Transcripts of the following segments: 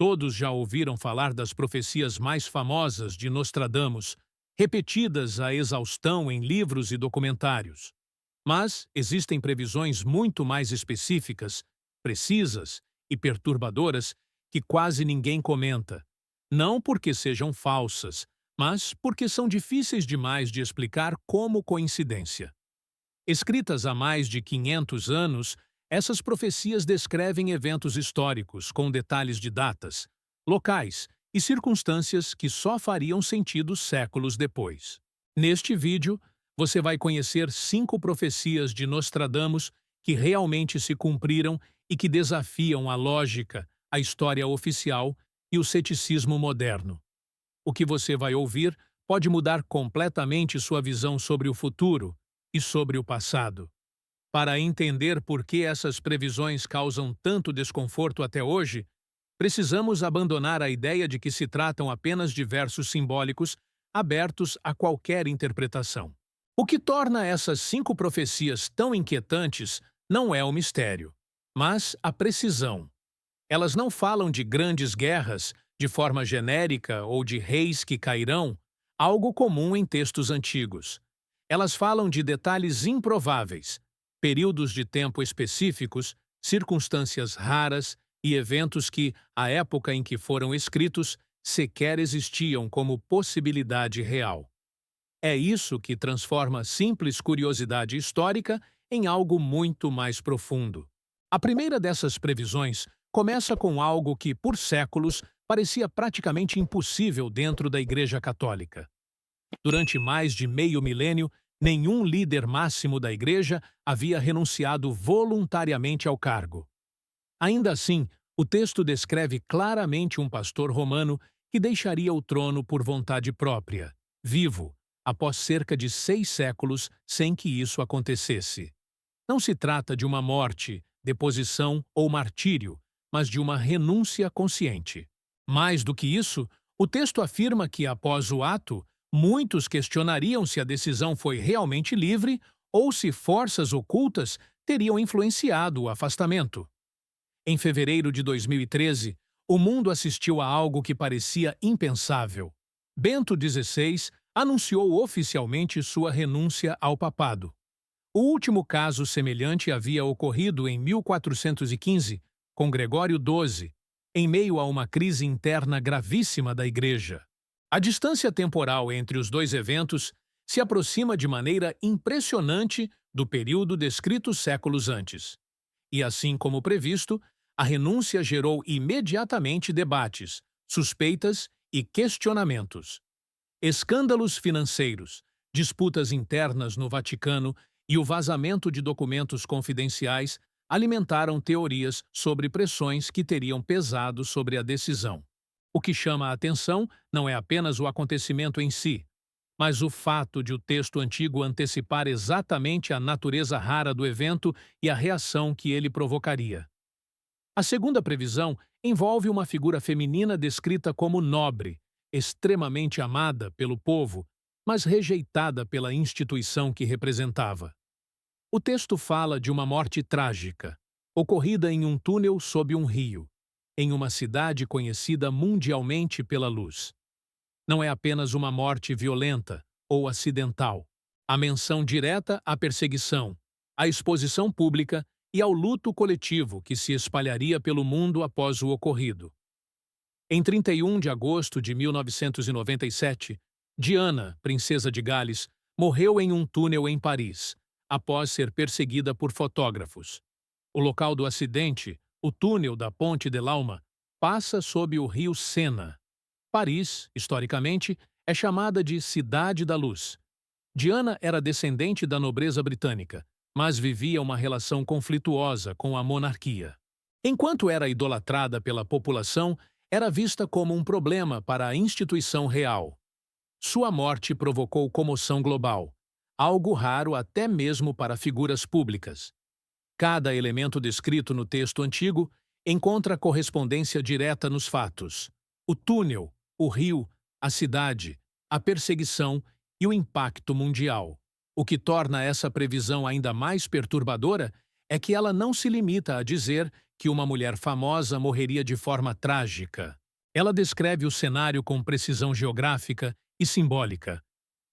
Todos já ouviram falar das profecias mais famosas de Nostradamus, repetidas à exaustão em livros e documentários. Mas existem previsões muito mais específicas, precisas e perturbadoras que quase ninguém comenta. Não porque sejam falsas, mas porque são difíceis demais de explicar como coincidência. Escritas há mais de 500 anos, essas profecias descrevem eventos históricos com detalhes de datas, locais e circunstâncias que só fariam sentido séculos depois. Neste vídeo, você vai conhecer 5 profecias de Nostradamus que realmente se cumpriram e que desafiam a lógica, a história oficial e o ceticismo moderno. O que você vai ouvir pode mudar completamente sua visão sobre o futuro e sobre o passado. Para entender por que essas previsões causam tanto desconforto até hoje, precisamos abandonar a ideia de que se tratam apenas de versos simbólicos abertos a qualquer interpretação. O que torna essas 5 profecias tão inquietantes não é o mistério, mas a precisão. Elas não falam de grandes guerras, de forma genérica ou de reis que cairão, algo comum em textos antigos. Elas falam de detalhes improváveis, períodos de tempo específicos, circunstâncias raras e eventos que, à época em que foram escritos, sequer existiam como possibilidade real. É isso que transforma simples curiosidade histórica em algo muito mais profundo. A primeira dessas previsões começa com algo que, por séculos, parecia praticamente impossível dentro da Igreja Católica. Durante mais de meio milênio, nenhum líder máximo da Igreja havia renunciado voluntariamente ao cargo. Ainda assim, o texto descreve claramente um pastor romano que deixaria o trono por vontade própria, vivo, após cerca de 6 séculos sem que isso acontecesse. Não se trata de uma morte, deposição ou martírio, mas de uma renúncia consciente. Mais do que isso, o texto afirma que, após o ato, muitos questionariam se a decisão foi realmente livre ou se forças ocultas teriam influenciado o afastamento. Em fevereiro de 2013, o mundo assistiu a algo que parecia impensável. Bento XVI anunciou oficialmente sua renúncia ao papado. O último caso semelhante havia ocorrido em 1415, com Gregório XII, em meio a uma crise interna gravíssima da Igreja. A distância temporal entre os dois eventos se aproxima de maneira impressionante do período descrito séculos antes. E assim como previsto, a renúncia gerou imediatamente debates, suspeitas e questionamentos. Escândalos financeiros, disputas internas no Vaticano e o vazamento de documentos confidenciais alimentaram teorias sobre pressões que teriam pesado sobre a decisão. O que chama a atenção não é apenas o acontecimento em si, mas o fato de o texto antigo antecipar exatamente a natureza rara do evento e a reação que ele provocaria. A segunda previsão envolve uma figura feminina descrita como nobre, extremamente amada pelo povo, mas rejeitada pela instituição que representava. O texto fala de uma morte trágica, ocorrida em um túnel sob um rio, em uma cidade conhecida mundialmente pela luz. Não é apenas uma morte violenta ou acidental. Há menção direta à perseguição, à exposição pública e ao luto coletivo que se espalharia pelo mundo após o ocorrido. Em 31 de agosto de 1997, Diana, princesa de Gales, morreu em um túnel em Paris, após ser perseguida por fotógrafos. O local do acidente, o túnel da Ponte de l'Alma, passa sob o rio Sena. Paris, historicamente, é chamada de Cidade da Luz. Diana era descendente da nobreza britânica, mas vivia uma relação conflituosa com a monarquia. Enquanto era idolatrada pela população, era vista como um problema para a instituição real. Sua morte provocou comoção global, algo raro até mesmo para figuras públicas. Cada elemento descrito no texto antigo encontra correspondência direta nos fatos. O túnel, o rio, a cidade, a perseguição e o impacto mundial. O que torna essa previsão ainda mais perturbadora é que ela não se limita a dizer que uma mulher famosa morreria de forma trágica. Ela descreve o cenário com precisão geográfica e simbólica,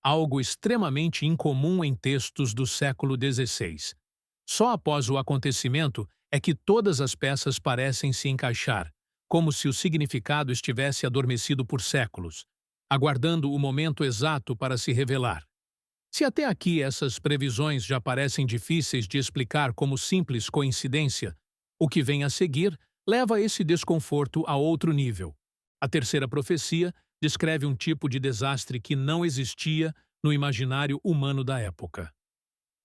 algo extremamente incomum em textos do século XVI. Só após o acontecimento é que todas as peças parecem se encaixar, como se o significado estivesse adormecido por séculos, aguardando o momento exato para se revelar. Se até aqui essas previsões já parecem difíceis de explicar como simples coincidência, o que vem a seguir leva esse desconforto a outro nível. A terceira profecia descreve um tipo de desastre que não existia no imaginário humano da época.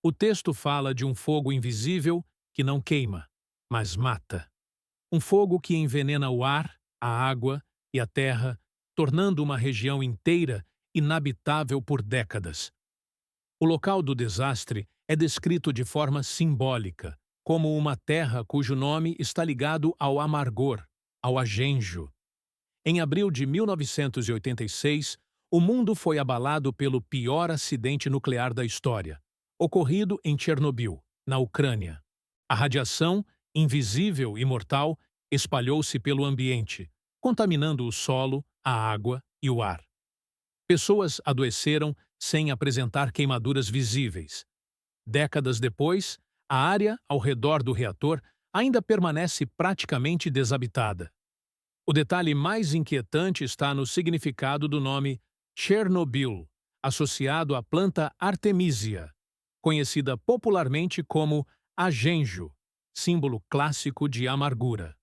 O texto fala de um fogo invisível que não queima, mas mata. Um fogo que envenena o ar, a água e a terra, tornando uma região inteira inabitável por décadas. O local do desastre é descrito de forma simbólica, como uma terra cujo nome está ligado ao amargor, ao agenjo. Em abril de 1986, o mundo foi abalado pelo pior acidente nuclear da história, ocorrido em Chernobyl, na Ucrânia. A radiação, invisível e mortal, espalhou-se pelo ambiente, contaminando o solo, a água e o ar. Pessoas adoeceram sem apresentar queimaduras visíveis. Décadas depois, a área ao redor do reator ainda permanece praticamente desabitada. O detalhe mais inquietante está no significado do nome Chernobyl, associado à planta Artemisia, conhecida popularmente como agenjo, símbolo clássico de amargura.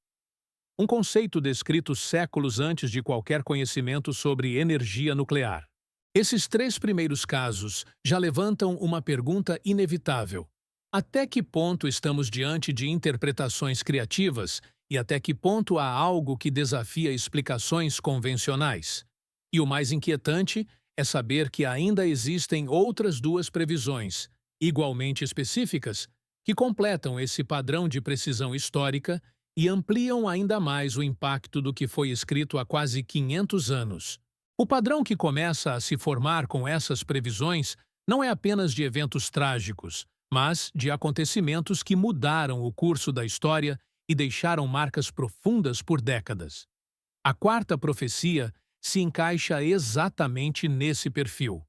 Um conceito descrito séculos antes de qualquer conhecimento sobre energia nuclear. Esses três primeiros casos já levantam uma pergunta inevitável. Até que ponto estamos diante de interpretações criativas e até que ponto há algo que desafia explicações convencionais? E o mais inquietante é saber que ainda existem outras duas previsões, igualmente específicas, que completam esse padrão de precisão histórica e ampliam ainda mais o impacto do que foi escrito há quase 500 anos. O padrão que começa a se formar com essas previsões não é apenas de eventos trágicos, mas de acontecimentos que mudaram o curso da história e deixaram marcas profundas por décadas. A quarta profecia se encaixa exatamente nesse perfil.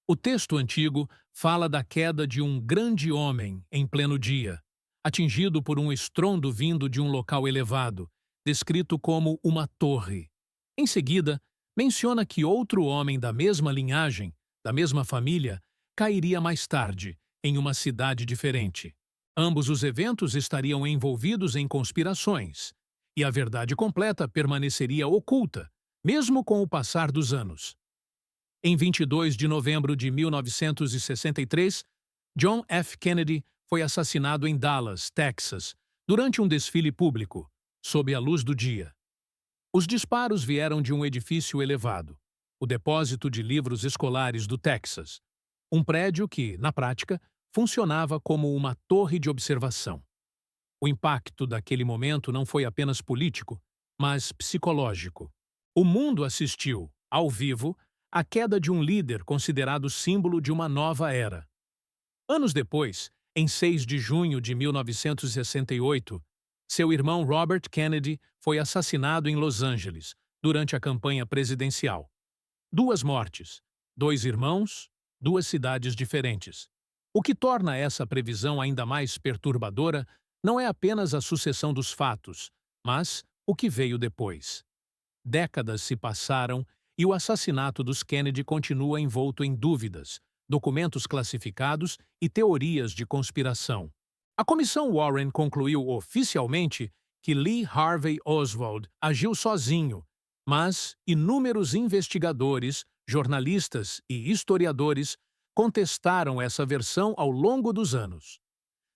O texto antigo fala da queda de um grande homem em pleno dia, atingido por um estrondo vindo de um local elevado, descrito como uma torre. Em seguida, menciona que outro homem da mesma linhagem, da mesma família, cairia mais tarde, em uma cidade diferente. Ambos os eventos estariam envolvidos em conspirações, e a verdade completa permaneceria oculta, mesmo com o passar dos anos. Em 22 de novembro de 1963, John F. Kennedy foi assassinado em Dallas, Texas, durante um desfile público, sob a luz do dia. Os disparos vieram de um edifício elevado, o Depósito de Livros Escolares do Texas, um prédio que, na prática, funcionava como uma torre de observação. O impacto daquele momento não foi apenas político, mas psicológico. O mundo assistiu, ao vivo, à queda de um líder considerado símbolo de uma nova era. Anos depois, em 6 de junho de 1968, seu irmão Robert Kennedy foi assassinado em Los Angeles, durante a campanha presidencial. 2 mortes, 2 irmãos, 2 cidades diferentes. O que torna essa previsão ainda mais perturbadora não é apenas a sucessão dos fatos, mas o que veio depois. Décadas se passaram e o assassinato dos Kennedy continua envolto em dúvidas, documentos classificados e teorias de conspiração. A Comissão Warren concluiu oficialmente que Lee Harvey Oswald agiu sozinho, mas inúmeros investigadores, jornalistas e historiadores contestaram essa versão ao longo dos anos.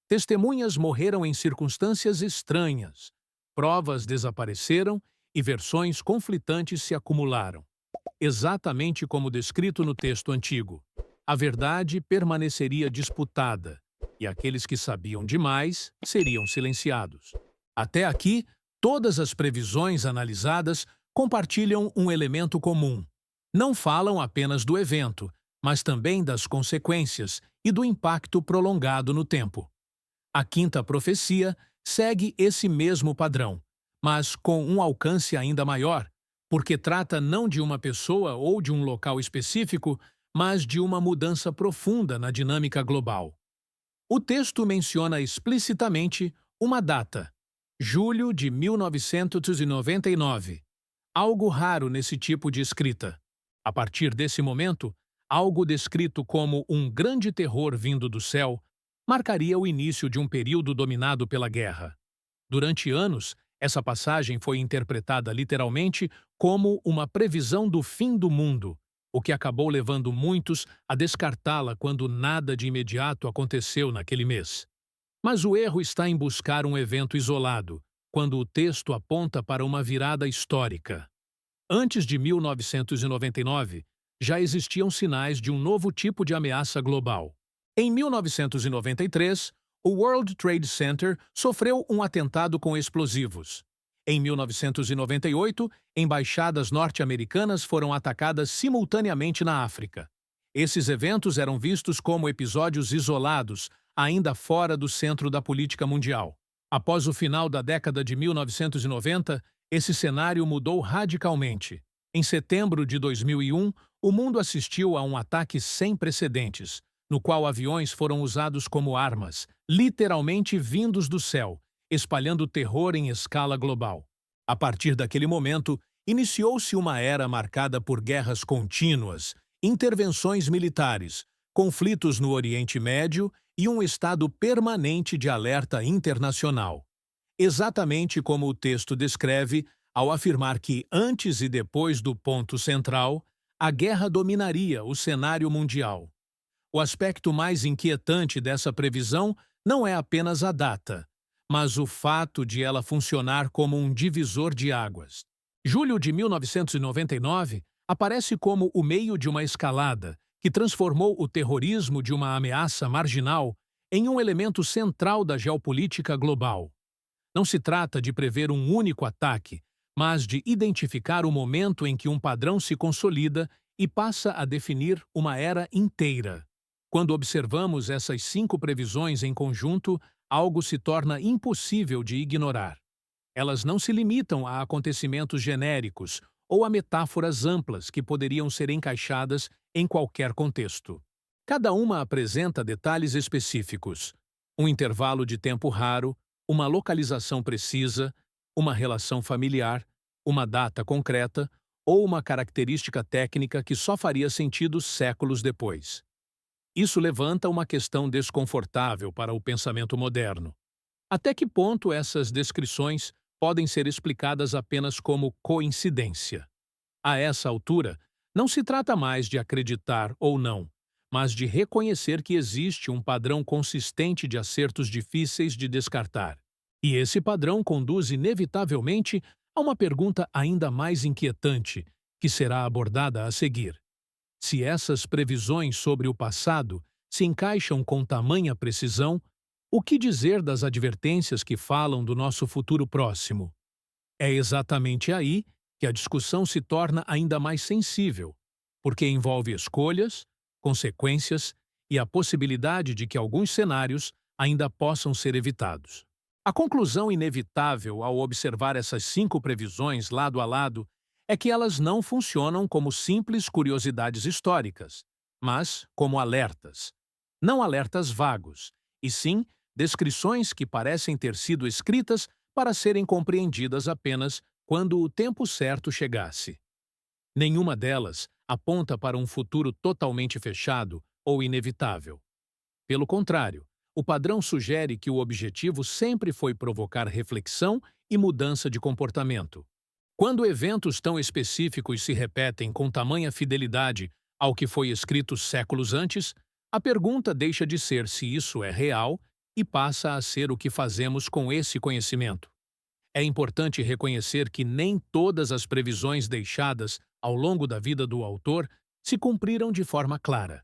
Testemunhas morreram em circunstâncias estranhas, provas desapareceram e versões conflitantes se acumularam. Exatamente como descrito no texto antigo, a verdade permaneceria disputada, e aqueles que sabiam demais seriam silenciados. Até aqui, todas as previsões analisadas compartilham um elemento comum. Não falam apenas do evento, mas também das consequências e do impacto prolongado no tempo. A quinta profecia segue esse mesmo padrão, mas com um alcance ainda maior, porque trata não de uma pessoa ou de um local específico, mas de uma mudança profunda na dinâmica global. O texto menciona explicitamente uma data, julho de 1999, algo raro nesse tipo de escrita. A partir desse momento, algo descrito como um grande terror vindo do céu marcaria o início de um período dominado pela guerra. Durante anos, essa passagem foi interpretada literalmente como uma previsão do fim do mundo, o que acabou levando muitos a descartá-la quando nada de imediato aconteceu naquele mês. Mas o erro está em buscar um evento isolado, quando o texto aponta para uma virada histórica. Antes de 1999, já existiam sinais de um novo tipo de ameaça global. Em 1993, o World Trade Center sofreu um atentado com explosivos. Em 1998, embaixadas norte-americanas foram atacadas simultaneamente na África. Esses eventos eram vistos como episódios isolados, ainda fora do centro da política mundial. Após o final da década de 1990, esse cenário mudou radicalmente. Em setembro de 2001, o mundo assistiu a um ataque sem precedentes, no qual aviões foram usados como armas, literalmente vindos do céu, espalhando terror em escala global. A partir daquele momento, iniciou-se uma era marcada por guerras contínuas, intervenções militares, conflitos no Oriente Médio e um estado permanente de alerta internacional. Exatamente como o texto descreve, ao afirmar que, antes e depois do ponto central, a guerra dominaria o cenário mundial. O aspecto mais inquietante dessa previsão não é apenas a data, mas o fato de ela funcionar como um divisor de águas. Julho de 1999 aparece como o meio de uma escalada que transformou o terrorismo de uma ameaça marginal em um elemento central da geopolítica global. Não se trata de prever um único ataque, mas de identificar o momento em que um padrão se consolida e passa a definir uma era inteira. Quando observamos essas 5 previsões em conjunto, algo se torna impossível de ignorar. Elas não se limitam a acontecimentos genéricos ou a metáforas amplas que poderiam ser encaixadas em qualquer contexto. Cada uma apresenta detalhes específicos, um intervalo de tempo raro, uma localização precisa, uma relação familiar, uma data concreta ou uma característica técnica que só faria sentido séculos depois. Isso levanta uma questão desconfortável para o pensamento moderno. Até que ponto essas descrições podem ser explicadas apenas como coincidência? A essa altura, não se trata mais de acreditar ou não, mas de reconhecer que existe um padrão consistente de acertos difíceis de descartar. E esse padrão conduz inevitavelmente a uma pergunta ainda mais inquietante, que será abordada a seguir. Se essas previsões sobre o passado se encaixam com tamanha precisão, o que dizer das advertências que falam do nosso futuro próximo? É exatamente aí que a discussão se torna ainda mais sensível, porque envolve escolhas, consequências e a possibilidade de que alguns cenários ainda possam ser evitados. A conclusão inevitável ao observar essas 5 previsões lado a lado é que elas não funcionam como simples curiosidades históricas, mas como alertas. Não alertas vagos, e sim descrições que parecem ter sido escritas para serem compreendidas apenas quando o tempo certo chegasse. Nenhuma delas aponta para um futuro totalmente fechado ou inevitável. Pelo contrário, o padrão sugere que o objetivo sempre foi provocar reflexão e mudança de comportamento. Quando eventos tão específicos se repetem com tamanha fidelidade ao que foi escrito séculos antes, a pergunta deixa de ser se isso é real e passa a ser o que fazemos com esse conhecimento. É importante reconhecer que nem todas as previsões deixadas ao longo da vida do autor se cumpriram de forma clara.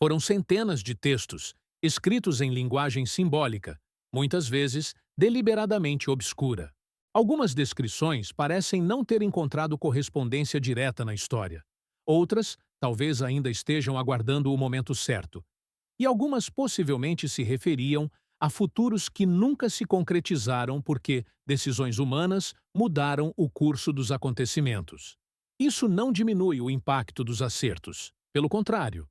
Foram centenas de textos, escritos em linguagem simbólica, muitas vezes deliberadamente obscura. Algumas descrições parecem não ter encontrado correspondência direta na história. Outras, talvez ainda estejam aguardando o momento certo. E algumas possivelmente se referiam há futuros que nunca se concretizaram porque decisões humanas mudaram o curso dos acontecimentos. Isso não diminui o impacto dos acertos. Pelo contrário,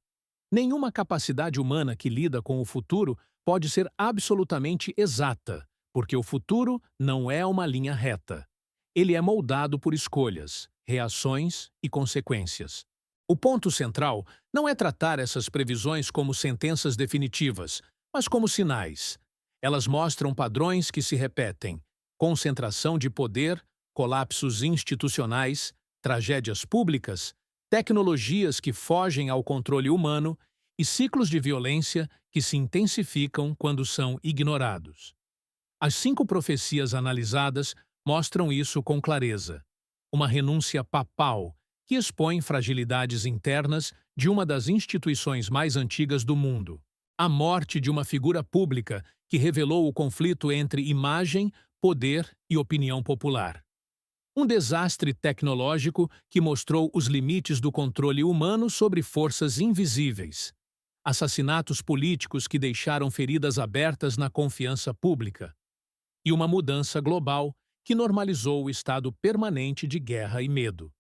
nenhuma capacidade humana que lida com o futuro pode ser absolutamente exata, porque o futuro não é uma linha reta. Ele é moldado por escolhas, reações e consequências. O ponto central não é tratar essas previsões como sentenças definitivas, mas como sinais. Elas mostram padrões que se repetem: concentração de poder, colapsos institucionais, tragédias públicas, tecnologias que fogem ao controle humano e ciclos de violência que se intensificam quando são ignorados. As 5 profecias analisadas mostram isso com clareza. Uma renúncia papal que expõe fragilidades internas de uma das instituições mais antigas do mundo. A morte de uma figura pública que revelou o conflito entre imagem, poder e opinião popular. Um desastre tecnológico que mostrou os limites do controle humano sobre forças invisíveis. Assassinatos políticos que deixaram feridas abertas na confiança pública. E uma mudança global que normalizou o estado permanente de guerra e medo.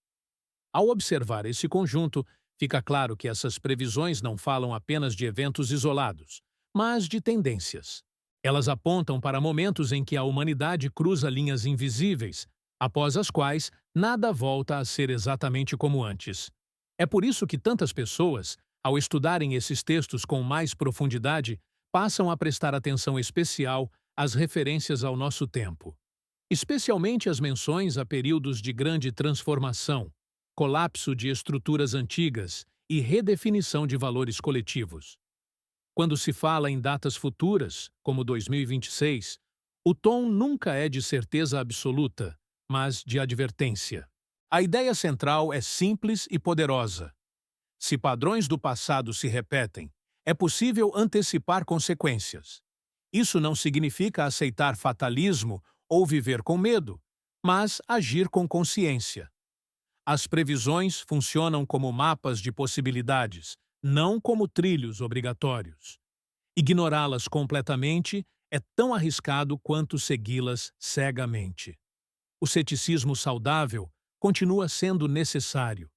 Ao observar esse conjunto, fica claro que essas previsões não falam apenas de eventos isolados, mas de tendências. Elas apontam para momentos em que a humanidade cruza linhas invisíveis, após as quais nada volta a ser exatamente como antes. É por isso que tantas pessoas, ao estudarem esses textos com mais profundidade, passam a prestar atenção especial às referências ao nosso tempo. Especialmente as menções a períodos de grande transformação, colapso de estruturas antigas e redefinição de valores coletivos. Quando se fala em datas futuras, como 2026, o tom nunca é de certeza absoluta, mas de advertência. A ideia central é simples e poderosa. Se padrões do passado se repetem, é possível antecipar consequências. Isso não significa aceitar fatalismo ou viver com medo, mas agir com consciência. As previsões funcionam como mapas de possibilidades, não como trilhos obrigatórios. Ignorá-las completamente é tão arriscado quanto segui-las cegamente. O ceticismo saudável continua sendo necessário.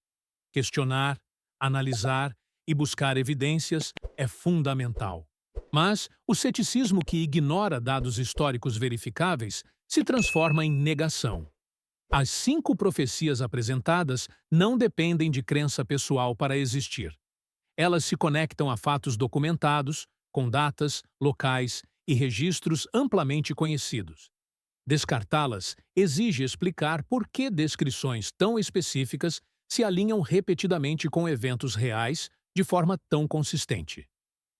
Questionar, analisar e buscar evidências é fundamental. Mas o ceticismo que ignora dados históricos verificáveis se transforma em negação. As 5 profecias apresentadas não dependem de crença pessoal para existir. Elas se conectam a fatos documentados, com datas, locais e registros amplamente conhecidos. Descartá-las exige explicar por que descrições tão específicas se alinham repetidamente com eventos reais de forma tão consistente.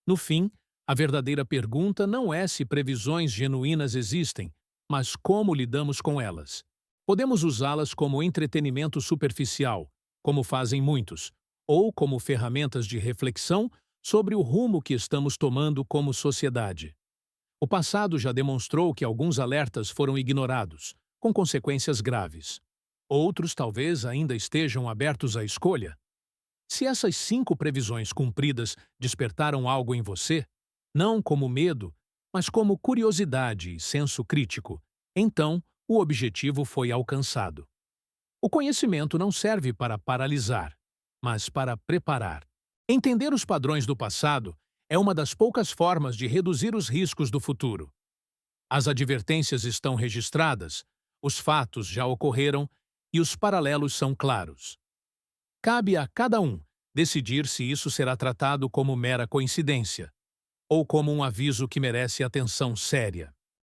No fim, a verdadeira pergunta não é se previsões genuínas existem, mas como lidamos com elas. Podemos usá-las como entretenimento superficial, como fazem muitos, ou como ferramentas de reflexão sobre o rumo que estamos tomando como sociedade. O passado já demonstrou que alguns alertas foram ignorados, com consequências graves. Outros talvez ainda estejam abertos à escolha. Se essas 5 previsões cumpridas despertaram algo em você, não como medo, mas como curiosidade e senso crítico, então o objetivo foi alcançado. O conhecimento não serve para paralisar, mas para preparar. Entender os padrões do passado é uma das poucas formas de reduzir os riscos do futuro. As advertências estão registradas, os fatos já ocorreram e os paralelos são claros. Cabe a cada um decidir se isso será tratado como mera coincidência ou como um aviso que merece atenção séria.